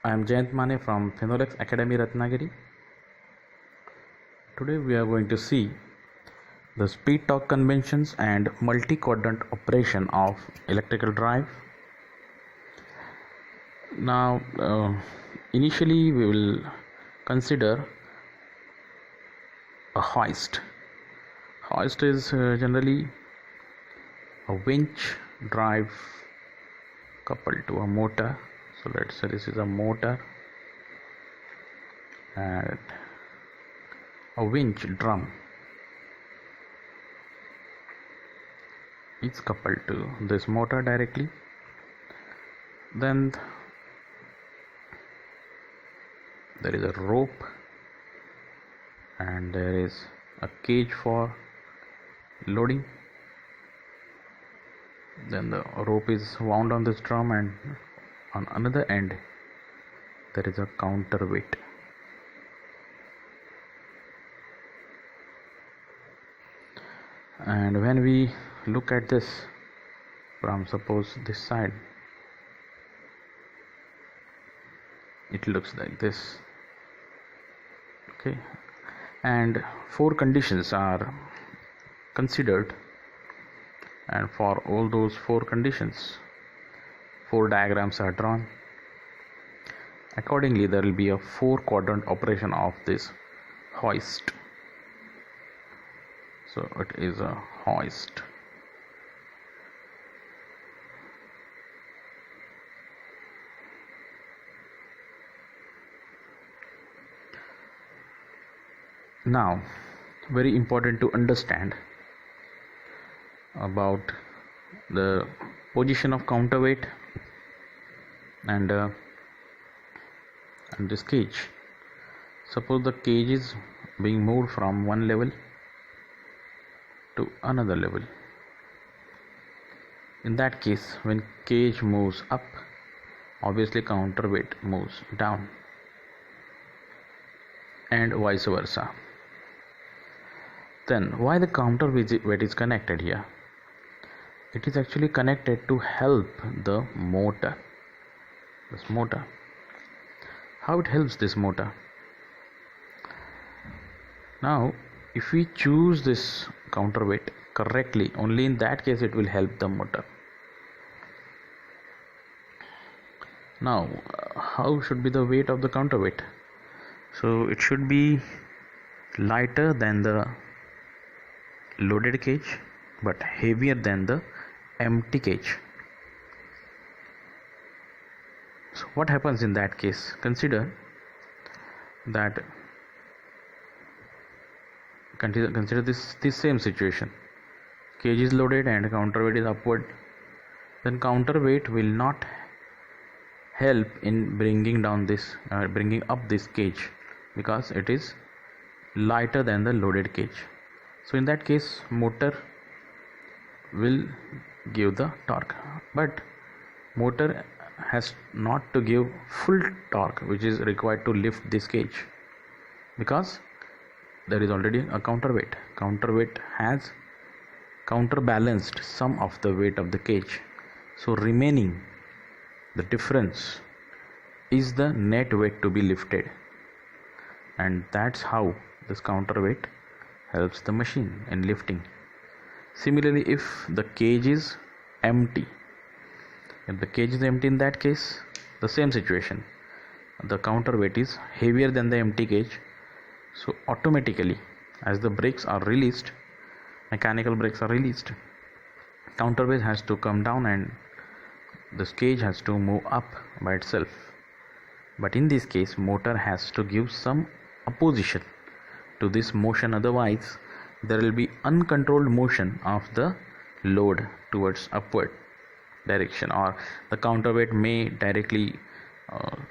I am Jayant Mane from Phenolux Academy Ratnagiri. Today we are going to see the speed torque conventions and multi-quadrant operation of electrical drive. Now initially we will consider a hoist. Hoist is generally a winch drive coupled to a motor. So let's say this is a motor and a winch drum is coupled to this motor directly. Then there is a rope and there is a cage for loading. Then the rope is wound on this drum, and on another end there is a counterweight. And when we look at this from suppose this side, it looks like this. Okay, and four conditions are considered, and for all those four conditions, four diagrams are drawn. Accordingly, there will be a four-quadrant operation of this hoist. So it is a hoist. Now, very important to understand about the position of counterweight and this cage. Suppose the cage is being moved from one level to another level. In that case, when cage moves up, obviously counterweight moves down, and vice versa. Then why the counterweight is connected here? It is actually connected to help the motor. This motor. How it helps this motor? Now, if we choose this counterweight correctly, only in that case it will help the motor. Now, how should be the weight of the counterweight? So it should be lighter than the loaded cage but heavier than the empty cage. So what happens in that case? Consider this same situation. Cage is loaded and counterweight is upward. Then counterweight will not help in bringing up this cage because it is lighter than the loaded cage. So in that case, motor will give the torque, but motor has not to give full torque which is required to lift this cage because there is already a counterweight. Counterweight has counterbalanced some of the weight of the cage, so remaining the difference is the net weight to be lifted, and that's how this counterweight helps the machine in lifting. Similarly, if the cage is empty, in that case, the same situation, the counterweight is heavier than the empty cage, so automatically as the brakes are released, mechanical brakes are released, counterweight has to come down and this cage has to move up by itself. But in this case, motor has to give some opposition to this motion, otherwise there will be uncontrolled motion of the load towards upward direction, or the counterweight may directly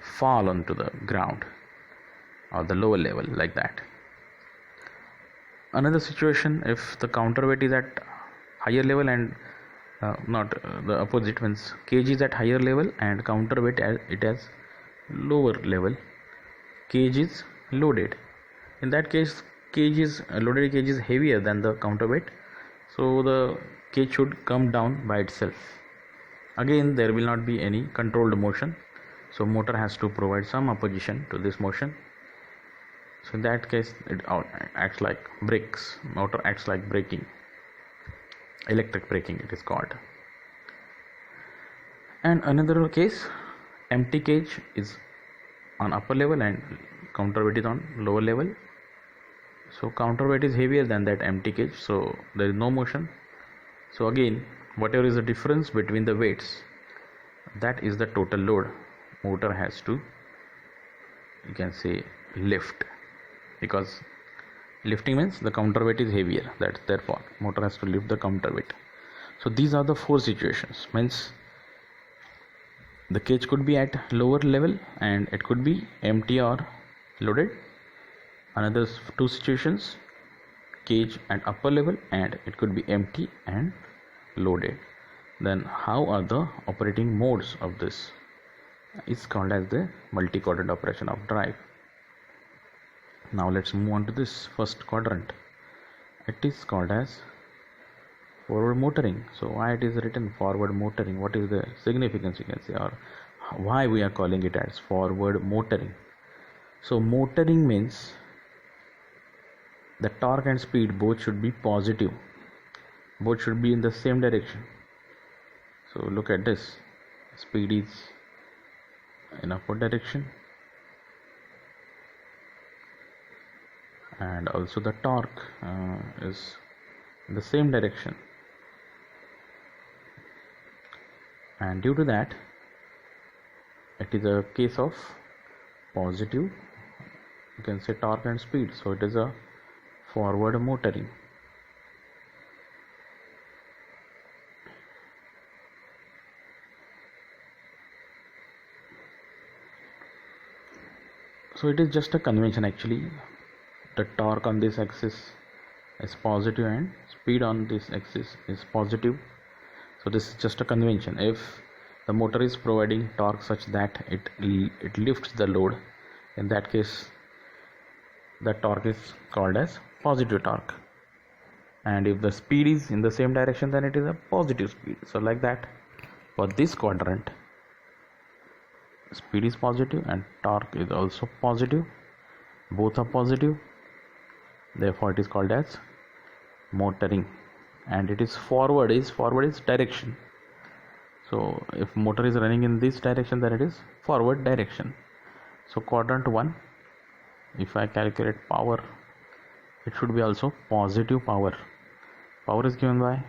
fall onto the ground or the lower level, like that. Another situation, if the counterweight is at higher level and not the opposite, means cage is at higher level and counterweight it has lower level, cage is loaded. In that case, loaded cage is heavier than the counterweight, so the cage should come down by itself. Again, there will not be any controlled motion, so motor has to provide some opposition to this motion. So in that case it acts like brakes. Motor acts like braking, electric braking it is called. And another case, empty cage is on upper level and counterweight is on lower level. So counterweight is heavier than that empty cage, so there is no motion. So again, whatever is the difference between the weights, that is the total load motor has to, you can say, lift, because lifting means the counterweight is heavier, that's therefore motor has to lift the counterweight. So these are the four situations, means the cage could be at lower level and it could be empty or loaded. Another two situations, cage at upper level and it could be empty and loaded. Then how are the operating modes of this? It's called as the multi-quadrant operation of drive. Now let's move on to this first quadrant. It is called as forward motoring. So why it is written forward motoring? What is the significance, you can say, or why we are calling it as forward motoring? So motoring means the torque and speed both should be positive, both should be in the same direction. So look at this, speed is in upward direction and also the torque is in the same direction, and due to that it is a case of positive, you can say, torque and speed, so it is a forward motoring. So it is just a convention actually. The torque on this axis is positive and speed on this axis is positive. So this is just a convention. If the motor is providing torque such that it lifts the load, in that case the torque is called as positive torque, and if the speed is in the same direction, then it is a positive speed. So like that, for this quadrant, speed is positive and torque is also positive, both are positive, therefore it is called as motoring. And it is forward is direction. So if motor is running in this direction, then it is forward direction. So quadrant 1, if I calculate power, it should be also positive power. Power is given by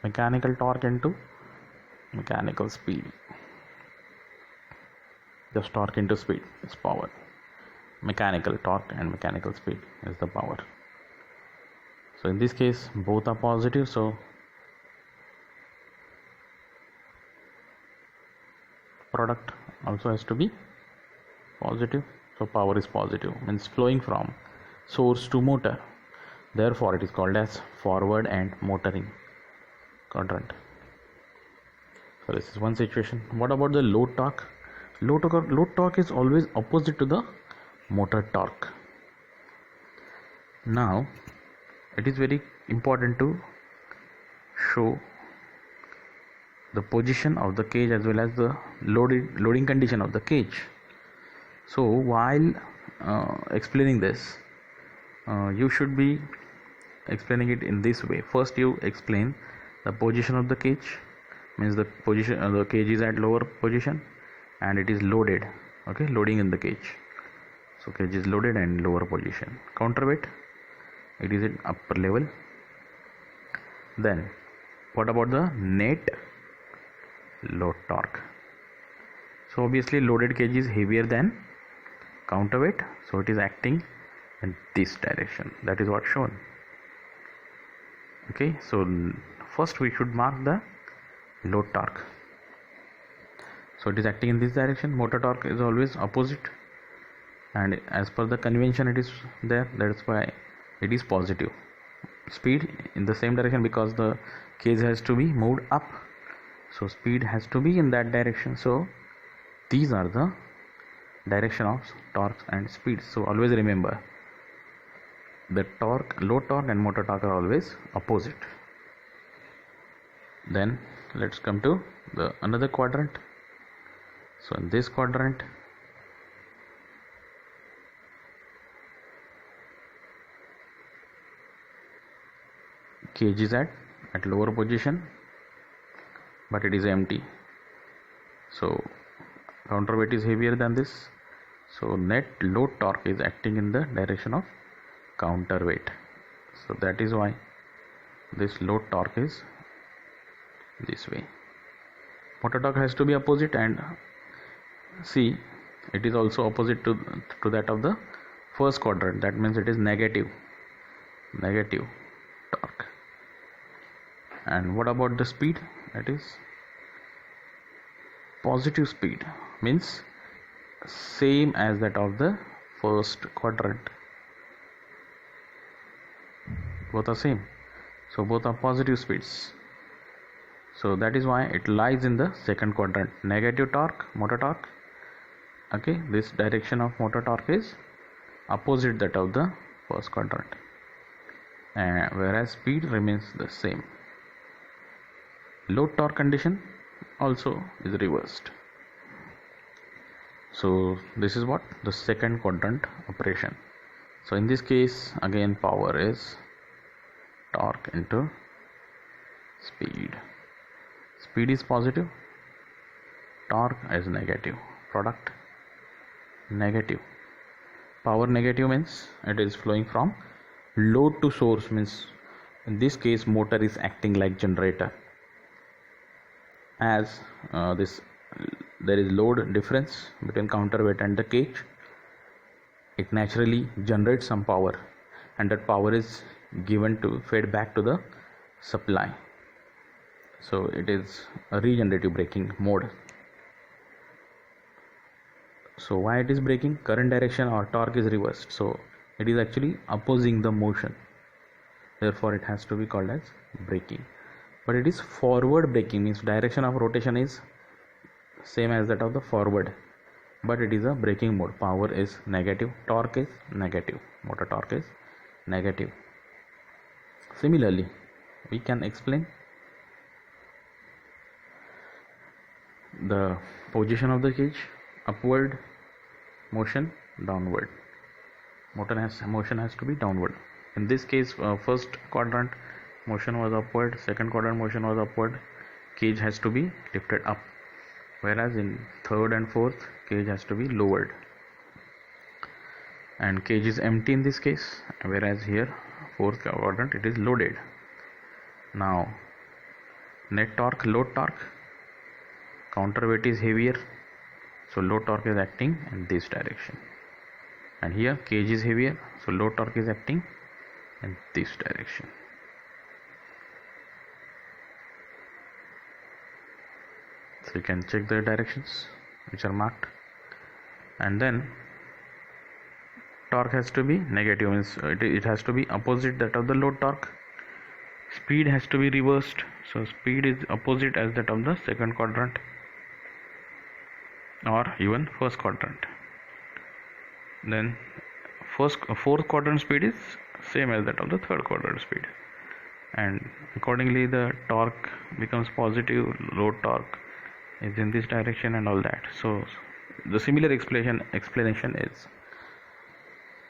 mechanical torque into mechanical speed. Just torque into speed is power. Mechanical torque and mechanical speed is the power. So in this case both are positive, so product also has to be positive. So power is positive, means flowing from source to motor, therefore it is called as forward and motoring quadrant. So this is one situation. What about the load torque? Load torque is always opposite to the motor torque. Now it is very important to show the position of the cage as well as the loading condition of the cage. So while explaining this, you should be explaining it in this way. First you explain the position of the cage, means the position the cage is at lower position and it is loaded, okay, loading in the cage. So cage is loaded and lower position. Counterweight, it is at upper level. Then what about the net load torque? So obviously loaded cage is heavier than counterweight, so it is acting in this direction, that is what shown. Okay, so first we should mark the load torque. So it is acting in this direction. Motor torque is always opposite, and as per the convention it is there, that's why it is positive. Speed in the same direction, because the cage has to be moved up, so speed has to be in that direction. So these are the direction of torque and speed. So always remember, the torque, load torque and motor torque are always opposite. Then let's come to the another quadrant. So in this quadrant, cage is at lower position, but it is empty. So counterweight is heavier than this. So net load torque is acting in the direction of counterweight. So that is why this load torque is this way. Motor torque has to be opposite, and see, it is also opposite to that of the first quadrant. That means it is negative torque. And what about the speed? That is positive speed, means same as that of the first quadrant. Both are same, so both are positive speeds. So that is why it lies in the second quadrant. Negative torque, motor torque. Okay, this direction of motor torque is opposite that of the first quadrant, whereas speed remains the same. Load torque condition also is reversed. So this is what the second quadrant operation. So in this case, again, power is torque into speed. Speed is positive, torque is negative, product negative. Power negative means it is flowing from load to source, means in this case motor is acting like generator. As there is load difference between counterweight and the cage, it naturally generates some power, and that power is fed back to the supply. So it is a regenerative braking mode. So why it is braking? Current direction or torque is reversed, so it is actually opposing the motion, therefore it has to be called as braking. But it is forward braking, means direction of rotation is same as that of the forward, but it is a braking mode. Power is negative, torque is negative, motor torque is negative. Similarly, we can explain the position of the cage: upward motion, downward motion has to be downward. In this case, first quadrant motion was upward, second quadrant motion was upward, cage has to be lifted up, whereas in third and fourth, cage has to be lowered, and cage is empty in this case, whereas here fourth quadrant it is loaded. Now net torque, load torque, counterweight is heavier, so load torque is acting in this direction, and here cage is heavier, so load torque is acting in this direction. So you can check the directions which are marked, and then torque has to be negative, means it has to be opposite that of the load torque. Speed has to be reversed, so speed is opposite as that of the second quadrant or even first quadrant. Then fourth quadrant speed is same as that of the third quadrant speed, and accordingly the torque becomes positive, load torque is in this direction and all that. So the similar explanation is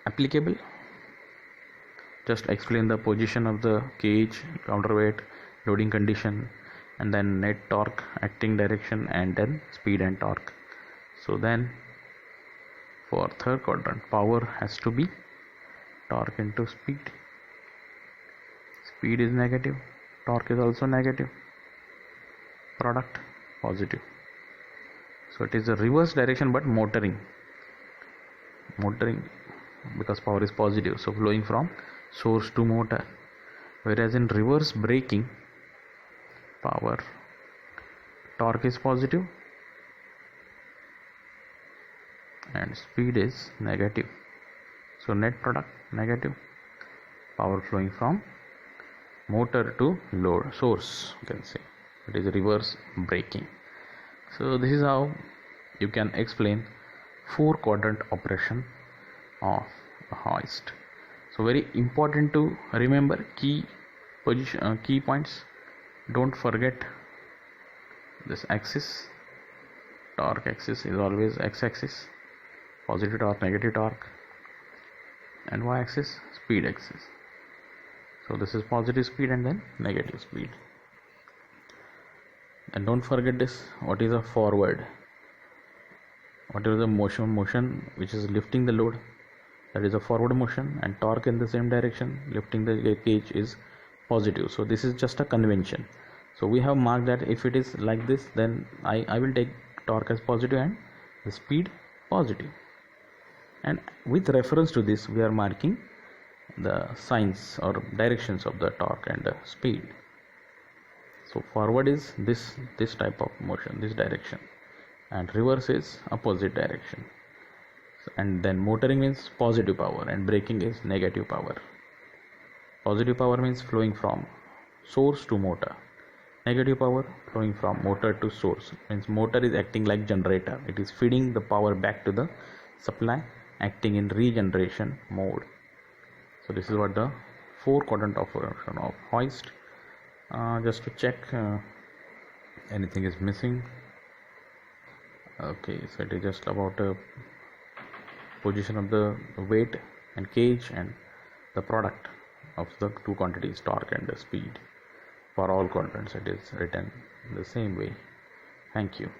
applicable. Just explain the position of the cage, counterweight, loading condition, and then net torque, acting direction, and then speed and torque. So then for third quadrant, power has to be torque into speed. Speed is negative, torque is also negative, product positive. So it is a reverse direction, but motoring because power is positive, so flowing from source to motor. Whereas in reverse braking, torque is positive and speed is negative, so net product negative, power flowing from motor to load source, you can say. It is reverse braking. So this is how you can explain 4 quadrant operation of a hoist. So very important to remember key points. Don't forget this axis, torque axis is always x-axis, positive torque, negative torque, and y-axis speed axis. So this is positive speed and then negative speed. And don't forget this, what is a forward, what is the motion which is lifting the load, that is a forward motion, and torque in the same direction lifting the cage is positive. So this is just a convention. So we have marked that if it is like this, then I will take torque as positive and the speed positive, and with reference to this we are marking the signs or directions of the torque and the speed. So forward is this type of motion, this direction, and reverse is opposite direction. And then motoring means positive power and braking is negative power. Positive power means flowing from source to motor. Negative power flowing from motor to source, means motor is acting like generator, it is feeding the power back to the supply, acting in regeneration mode. So this is what the 4 quadrant operation of hoist. Just to check anything is missing. Okay, so it is just about position of the weight and cage and the product of the two quantities, torque and the speed. For all quadrants it is written the same way. Thank you.